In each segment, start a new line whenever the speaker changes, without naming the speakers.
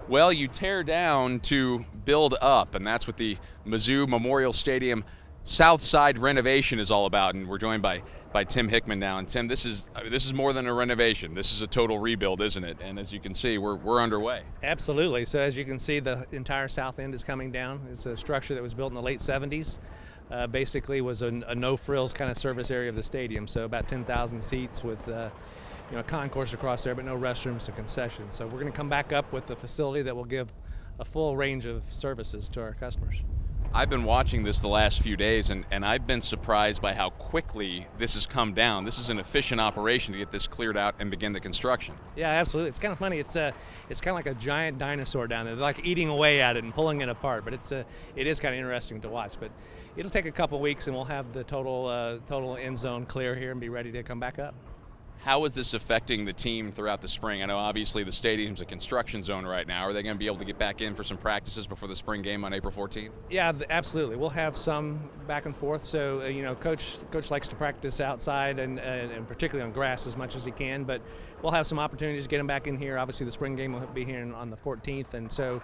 Well, you tear down to build up, and that's what the Mizzou Memorial Stadium South Side renovation is all about. And we're joined by Tim Hickman now. And Tim, this is more than a renovation. This is a total rebuild, isn't it? And as you can see, we're underway.
Absolutely. So as you can see, the entire south end is coming down. It's a structure that was built in the late 70s. Basically was a no-frills kind of service area of the stadium. So about 10,000 seats with a concourse across there, but no restrooms or concessions. So we're going to come back up with a facility that will give a full range of services to our customers.
I've been watching this the last few days, and I've been surprised by how quickly this has come down. This is an efficient operation to get this cleared out and begin the construction.
Yeah, absolutely. It's kind of funny. It's kind of like a giant dinosaur down there. They're like eating away at it and pulling it apart. But it is kind of interesting to watch. But it'll take a couple weeks, and we'll have the total end zone clear here and be ready to come back up.
How is this affecting the team throughout the spring? I know obviously the stadium's a construction zone right now. Are they going to be able to get back in for some practices before the spring game on April 14th?
Yeah, absolutely. We'll have some back and forth. So, Coach likes to practice outside and particularly on grass as much as he can. But we'll have some opportunities to get him back in here. Obviously, the spring game will be here on the 14th. And so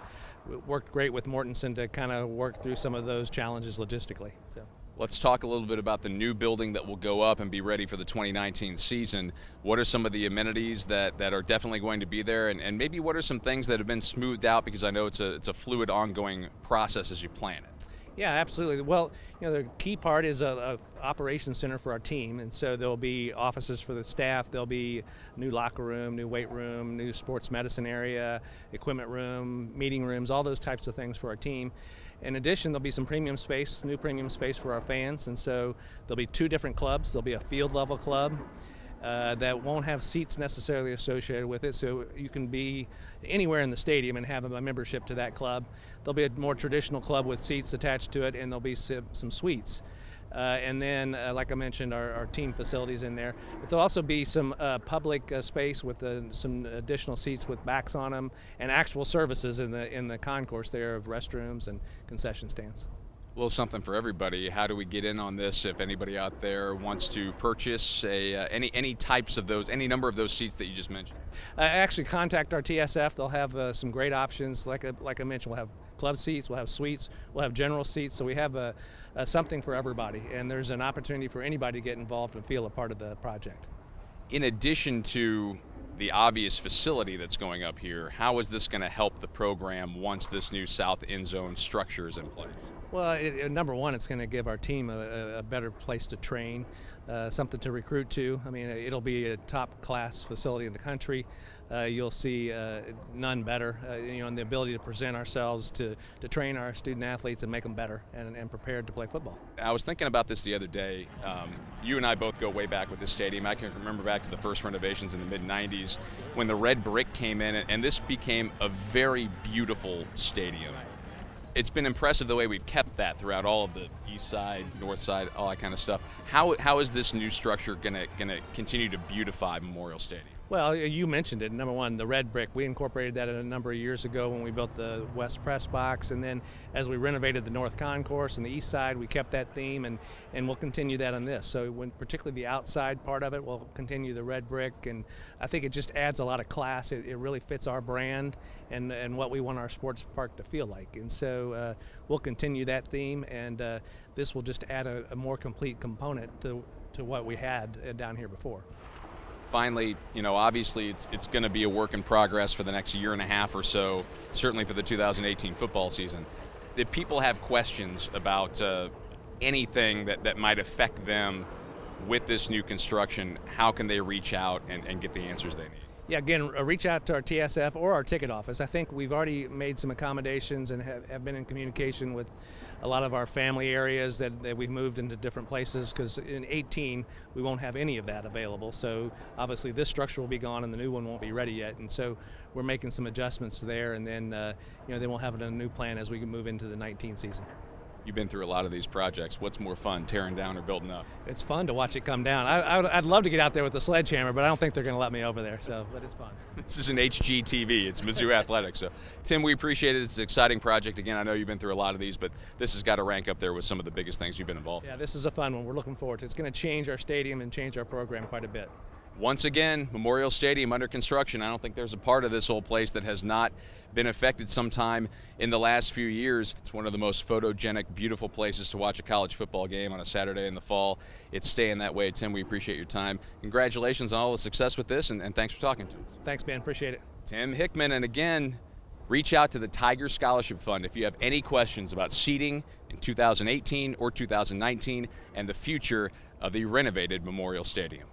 it worked great with Mortensen to kind of work through some of those challenges logistically. So.
Let's talk a little bit about the new building that will go up and be ready for the 2019 season. What are some of the amenities that are definitely going to be there, and maybe what are some things that have been smoothed out, because I know it's a fluid, ongoing process as you plan it?
Yeah, absolutely. Well, the key part is a operations center for our team, and so there'll be offices for the staff. There'll be new locker room, new weight room, new sports medicine area, equipment room, meeting rooms, all those types of things for our team. In addition, there'll be some premium space, new premium space for our fans, and so there'll be two different clubs. There'll be a field level club that won't have seats necessarily associated with it, so you can be anywhere in the stadium and have a membership to that club. There'll be a more traditional club with seats attached to it, and there'll be some suites. And then, like I mentioned, our team facilities in there. But there'll also be some public space with some additional seats with backs on them, and actual services in the concourse there of restrooms and concession stands.
A little something for everybody. How do we get in on this if anybody out there wants to purchase any types of those, any number of those seats that you just mentioned?
Actually, contact our TSF. They'll have some great options. Like I mentioned, we'll have club seats, we'll have suites, we'll have general seats. So we have something for everybody, and there's an opportunity for anybody to get involved and feel a part of the project.
In addition to the obvious facility that's going up here, how is this going to help the program once this new south end zone structure is in place?
Well, number one, it's going to give our team a better place to train, something to recruit to. I mean, it'll be a top-class facility in the country. You'll see none better, and the ability to present ourselves to train our student-athletes and make them better and prepared to play football.
I was thinking about this the other day. You and I both go way back with this stadium. I can remember back to the first renovations in the mid-'90s when the red brick came in, and this became a very beautiful stadium. It's been impressive the way we've kept that throughout all of the east side, north side, all that kind of stuff. How is this new structure going to continue to beautify Memorial Stadium?
Well, you mentioned it. Number one, the red brick. We incorporated that a number of years ago when we built the West Press Box, and then as we renovated the North Concourse and the east side, we kept that theme, and we'll continue that on this. So particularly the outside part of it, we'll continue the red brick, and I think it just adds a lot of class. It really fits our brand and what we want our sports park to feel like. And so we'll continue that theme, and this will just add a more complete component to what we had down here before.
Finally, obviously it's going to be a work in progress for the next year and a half or so, certainly for the 2018 football season. If people have questions about anything that might affect them with this new construction, how can they reach out and get the answers they need?
Yeah, again, reach out to our TSF or our ticket office. I think we've already made some accommodations and have been in communication with a lot of our family areas that we've moved into different places, because in 18 we won't have any of that available. So obviously this structure will be gone and the new one won't be ready yet. And so we're making some adjustments there, and then then we'll have a new plan as we move into the 19 season.
You've been through a lot of these projects. What's more fun, tearing down or building up?
It's fun to watch it come down. I'd love to get out there with a sledgehammer, but I don't think they're going to let me over there. But it's fun.
This is an HGTV. It's Mizzou Athletics. So, Tim, we appreciate it. It's an exciting project. Again, I know you've been through a lot of these, but this has got to rank up there with some of the biggest things you've been involved in.
Yeah, this is a fun one. We're looking forward to it. It's going to change our stadium and change our program quite a bit.
Once again, Memorial Stadium under construction. I don't think there's a part of this old place that has not been affected sometime in the last few years. It's one of the most photogenic, beautiful places to watch a college football game on a Saturday in the fall. It's staying that way. Tim, we appreciate your time. Congratulations on all the success with this, and thanks for talking to us.
Thanks, Ben. Appreciate it.
Tim Hickman, and again, reach out to the Tiger Scholarship Fund if you have any questions about seating in 2018 or 2019 and the future of the renovated Memorial Stadium.